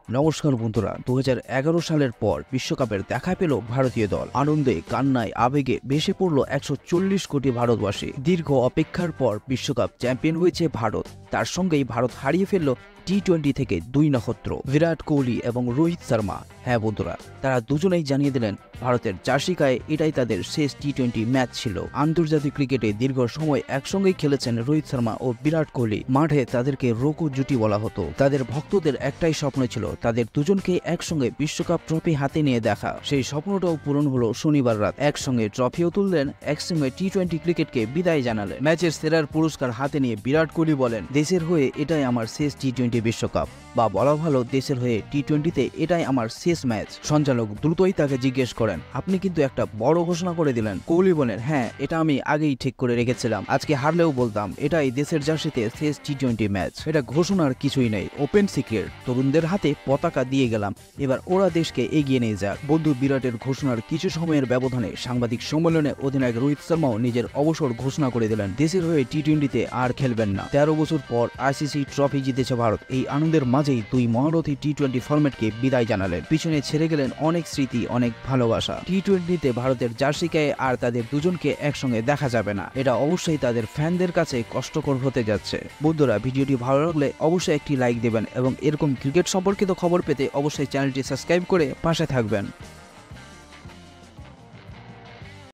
নমস্কার বন্ধুরা, 2011 সালের পর বিশ্বকাপের দেখা পেল ভারতীয় দল। আনন্দে, কান্নায়, আবেগে ভেসে পড়ল 140 কোটি ভারতবাসী। দীর্ঘ অপেক্ষার পর বিশ্বকাপ চ্যাম্পিয়ন হয়েছে ভারত। তার সঙ্গেই ভারত হারিয়ে ফেলল টি-20 থেকে 2 নক্ষত্র বিরাট কোহলি এবং রোহিত শর্মা। হ্যাঁ বন্ধুরা, তারা দুজনেই জানিয়ে দিলেন ভারতের জার্সি গায়ে এটাই তাদের শেষ টি-20 ম্যাচ ছিল। আন্তর্জাতিক ক্রিকেটে দীর্ঘ সময় একসঙ্গেই খেলেছেন রোহিত শর্মা ও বিরাট কোহলি। মাঠে তাদেরকে রোকো জুটি বলা হতো। তাদের ভক্তদের একটাই স্বপ্ন ছিল তাদের দুজনকে একসঙ্গে বিশ্বকাপ ট্রফি হাতে নিয়ে দেখা। সেই স্বপ্নটাও পূরণ হলো শনিবার রাত। একসঙ্গে ট্রফিও তুললেন, একসঙ্গে টি-20 ক্রিকেটকে বিদায় জানালেন। ম্যাচের সেরার পুরস্কার হাতে নিয়ে বিরাট কোহলি বলেন, দেশের হয়ে এটাই আমার শেষ টি-20 বিশ্বকাপ, বা বলা ভালো দেশের হয়ে টি-20তে এটাই আমার শেষ ম্যাচ। সঞ্চালক দ্রুতই তাকে জিজ্ঞেস করেন, আপনি কিন্তু একটা বড় ঘোষণা করে দিলেন। কোহলি বলেন, হ্যাঁ, এটা আমি আগেই ঠিক করে রেখেছিলাম। আজকে হারলেও বলতাম এটাই দেশের জার্সিতে শেষ টি-20 ম্যাচ। এটা ঘোষণার কিছুই নেই, ওপেন সিক্রেট। তরুণদের হাতে পতাকা দিয়ে গেলাম, এবার ওরা দেশকে এগিয়ে নিয়ে যাক। বন্ধু বিরাটের ঘোষণার কিছু সময়ের ব্যবধানে সাংবাদিক সম্মেলনে অধিনায়ক রোহিত শর্মাও নিজের অবসর ঘোষণা করে দিলেন। দেশের হয়ে টি-20তে আর খেলবেন না। 13 বছর পর আইসিসি ট্রফি জিতেছে ভারত। এই আনন্দের মাঝেই দুই মহারথী টি-20 ফরম্যাটকে বিদায় জানালেন। পিছনে ছেড়ে গেলেন অনেক স্মৃতি, অনেক ভালোবাসা। টি-20তে ভারতের জার্সি গায়ে আর তাদের দুজনকে একসঙ্গে দেখা যাবে না। এটা অবশ্যই তাদের ফ্যানদের কাছে কষ্টকর হতে যাচ্ছে। বন্ধুরা, ভিডিওটি ভালো লাগলে অবশ্যই একটি লাইক দেবেন এবং এরকম ক্রিকেট সম্পর্কিত খবর পেতে অবশ্যই চ্যানেলটি সাবস্ক্রাইব করে পাশে থাকবেন।